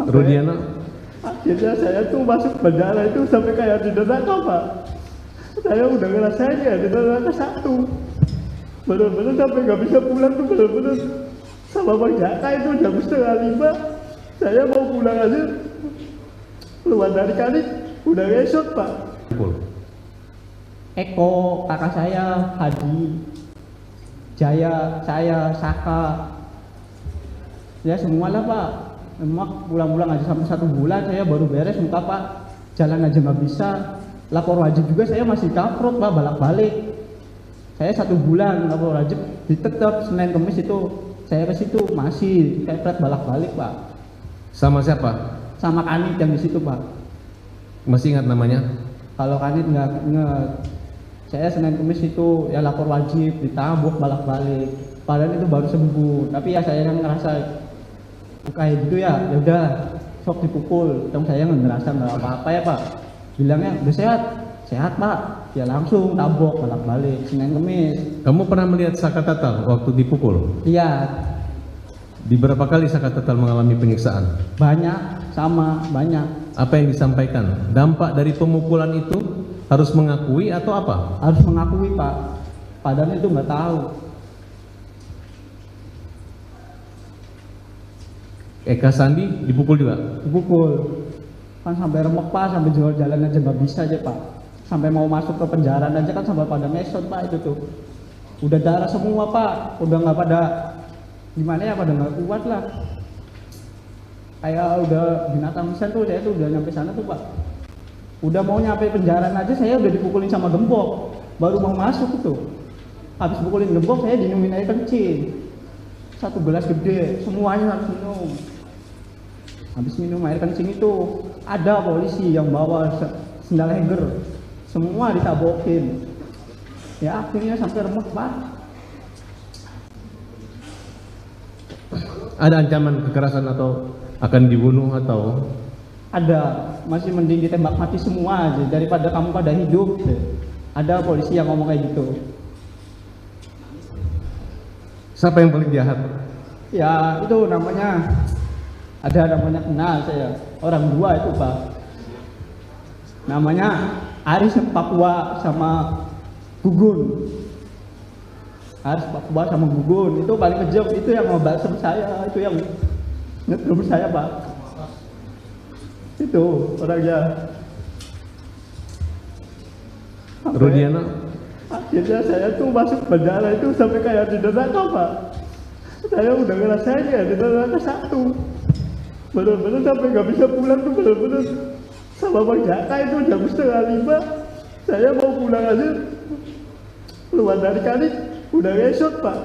Rudiana, Akhirnya saya tuh masuk penjara itu sampai kayak di neraka Pak. Saya udah ngerasain ya di neraka satu. Bener-bener sampai nggak bisa pulang tuh bener-bener sama Bang Jaka itu jam 4:30. Saya mau pulang aja keluar dari kali udah ngesot Pak. Eko, kakak saya, Hadi, Jaya, saya, Saka, ya semualah Pak. Memang pulang-pulang aja sampai 1 bulan saya baru beres muka Pak. Jalan aja nggak bisa. Lapor wajib juga saya masih kaprot Pak, balak-balik. Saya 1 bulan lapor wajib ditetap Senin Kamis itu saya ke situ masih kayak balak-balik Pak. sama siapa? Sama Kanit yang di situ Pak. Masih ingat namanya? Kalau Kanit nggak inget. Saya Senin Kamis itu ya lapor wajib ditabuk balak-balik. Padahal itu baru sembuh. Tapi ya saya yang ngerasa kayak gitu ya udah sok dipukul. Dong saya nggak ngerasa nggak apa-apa ya Pak. Bilangnya udah sehat Pak. Ya langsung tabok balak-balik Senin Kamis. Kamu pernah melihat Saka Tatal waktu dipukul? Iya. Di berapa kali Saka Tatal mengalami penyiksaan? Banyak, sama banyak. Apa yang disampaikan? Dampak dari pemukulan itu harus mengakui atau apa? Harus mengakui Pak. Padahal itu nggak tahu. Eka Sandi dipukul juga? Dipukul. Kan sampai remek Pak, sampai jual jalan aja nggak bisa aja Pak. Sampai mau masuk ke penjara aja kan sampai pada mesot Pak itu tuh. Udah darah semua Pak, udah nggak pada gimana ya, pada nggak kuat lah. Kayak udah binatang mesin tuh, saya tuh udah nyampe sana tuh Pak. Udah mau nyampe penjara aja saya udah dipukulin sama gembok. Baru mau masuk itu. Habis pukulin gembok saya dinumin air kencing. 1 gelas gede, semuanya harus minum. Habis minum air kencing itu ada polisi yang bawa sendal heger. Semua ditabokin. Ya akhirnya sampai remek Pak. Ada ancaman kekerasan atau akan dibunuh atau? Ada, masih mending ditembak mati semua aja daripada kamu pada hidup. Ada polisi yang ngomong kayak gitu. Siapa yang paling jahat? Ya itu namanya, ada namanya kenal saya, orang 2 itu Pak. Namanya Aris Papua sama Gugun. Aris Papua sama Gugun itu paling kejam, itu yang ngebasem saya, itu yang ngetrum saya Pak. Itu orangnya. Rudiana, Akhirnya saya tuh masuk penjara itu sampai kayak di neraka Pak. Saya udah ngerasain ya di neraka satu. Bener-bener sampai nggak bisa pulang tuh bener-bener sama Bang Jaka itu jam 4:30. Saya mau pulang aja keluar dari kali udah ngesot Pak.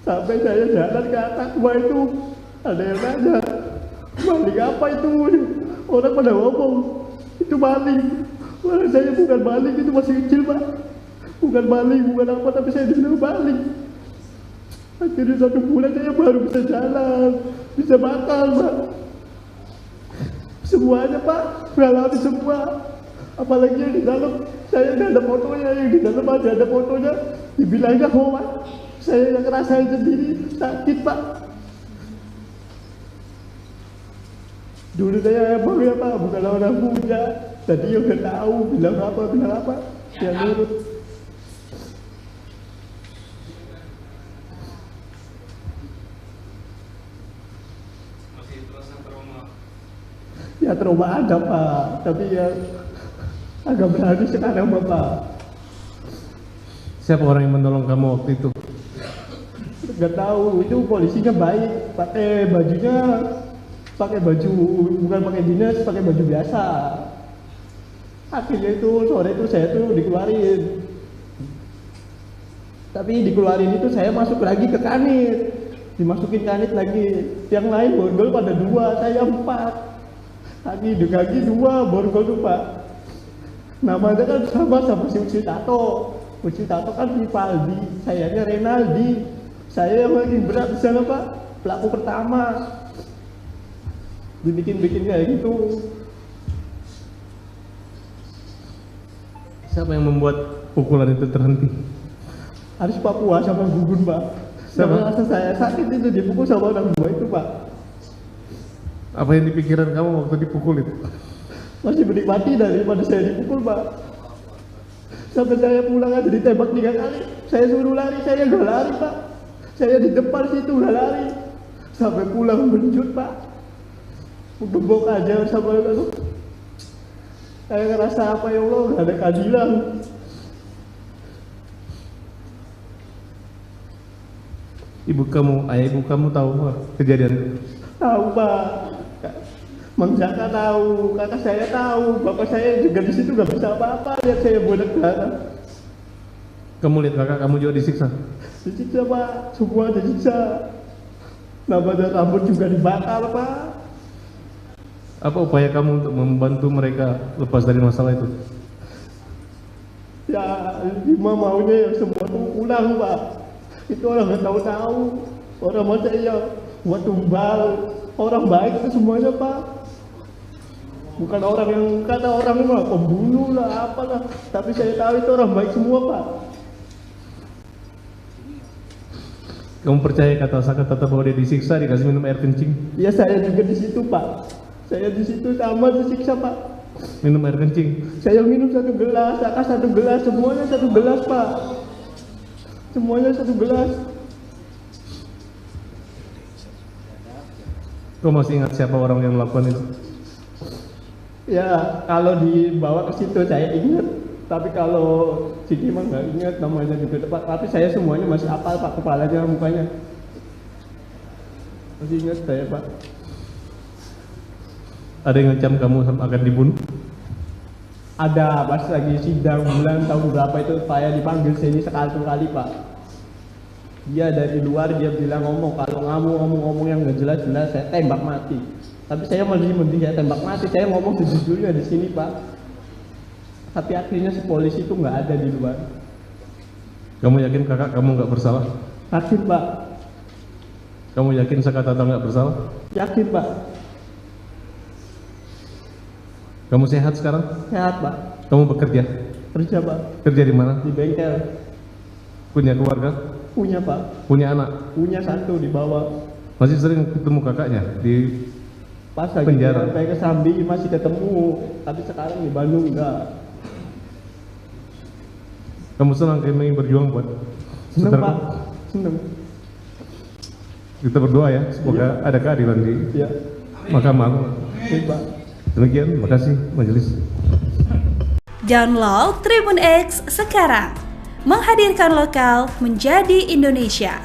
Sampai saya jalan ke atas gua itu ada yang nanya, maling apa itu? Orang pada ngomong itu maling. Wah, saya bukan maling, itu masih kecil Pak. Bukan maling, bukan apa, tapi saya dibilang maling. Akhirnya 1 bulan saya baru bisa jalan, bisa makan Pak. Semuanya Pak, mengalami semua. Apalagi yang di dalam, saya udah ada fotonya, yang di dalam ada fotonya. Dibilangnya hoax, saya yang ngerasain sendiri, sakit Pak. Dulu saya emang ya Pak, bukan orang muda. Tadi ya udah tahu, bilang apa, ya nurut. Masih terasa trauma? Ya trauma ada Pak, tapi ya agak berani sekarang Bapak. siapa orang yang menolong kamu waktu itu? Gak tahu, itu polisinya baik, pakai bajunya, pakai baju, bukan pakai dinas, pakai baju biasa. Akhirnya itu sore itu saya tuh dikeluarin. Tapi dikeluarin itu saya masuk lagi ke Kanit, dimasukin Kanit lagi. Yang lain borgol pada 2, saya 4. Kaki 2 borgol tuh Pak. Namanya kan sama si Uci Tato. Uci Tato kan Vivaldi, sayanya Renaldi. Saya yang paling berat di sana Pak, pelaku pertama. Dibikin kayak gitu. Siapa yang membuat pukulan itu terhenti? Aris Papua sama Gugun Pak. Sama rasa saya sakit itu dipukul sama orang 2 itu Pak. Apa yang dipikiran kamu waktu dipukul itu? Masih menikmati daripada saya dipukul, Pak. Sampai saya pulang aja ditembak 3 kali. Saya suruh lari, saya nggak lari, Pak. Saya di depan situ nggak lari. Sampai pulang menjut, Pak. Gembok aja sama itu. Saya ngerasa apa ya Allah, nggak ada keadilan. Ayah ibu kamu tahu kejadian itu? Tahu, Pak. Mang Jaka tahu, kakak saya tahu, bapak saya juga di situ nggak bisa apa-apa lihat saya bodak darah. Kamu lihat kakak kamu juga disiksa? Disiksa, Pak, semua disiksa. Namanya rambut juga dibakar, Pak. Apa upaya kamu untuk membantu mereka lepas dari masalah itu? Ya, Lima maunya yang semua tuh pulang, Pak. Itu orang nggak tahu-tahu, orang masa iya buat tumbal, orang baik itu semuanya, Pak. Bukan orang yang kata orang mah pembunuh lah, apalah. Tapi saya tahu itu orang baik semua, Pak. Kamu percaya kata kata bahwa dia disiksa, dikasih minum air kencing? Ya saya juga di situ, Pak. Saya di situ sama disiksa, Pak. Minum air kencing? Saya minum 1 gelas, Kakak 1 gelas, semuanya 1 gelas, Pak. Semuanya 1 gelas. Kau masih ingat siapa orang yang melakukan itu? Ya, kalau dibawa ke situ saya ingat. Tapi kalau Ciki mah nggak ingat namanya juga, Pak. Tapi saya semuanya masih hafal, Pak, kepalanya, mukanya. Masih ingat saya, Pak. Ada yang ngancam kamu akan dibunuh? Ada, pas lagi sidang bulan tahun berapa itu saya dipanggil sini sekali, Pak. Dia dari luar dia bilang ngomong, kalau kamu ngomong yang nggak jelas-jelas saya tembak mati. Tapi saya mending saya tembak mati, saya ngomong sejujurnya di sini, Pak. Tapi akhirnya si polisi itu nggak ada di luar. Kamu yakin kakak kamu nggak bersalah? Yakin, Pak. Kamu yakin Sakatata nggak bersalah? Yakin, Pak. Kamu sehat sekarang? Sehat, Pak. Kamu bekerja? Kerja, Pak. Kerja di mana? Di bengkel. Punya keluarga? Punya, Pak. Punya anak? Punya 1 di bawah. Masih sering ketemu kakaknya di Pas lagi penjara? sampai ke Sambi masih ketemu, tapi sekarang di Bandung enggak. Kamu senang kami berjuang buat Seneng, saudara Pak. kamu? Seneng. Kita berdoa ya, semoga ada keadilan di Ya. Mahkamah. Iya, Pak. Demikian, terima kasih majelis. Download Tribun X sekarang, menghadirkan lokal menjadi Indonesia.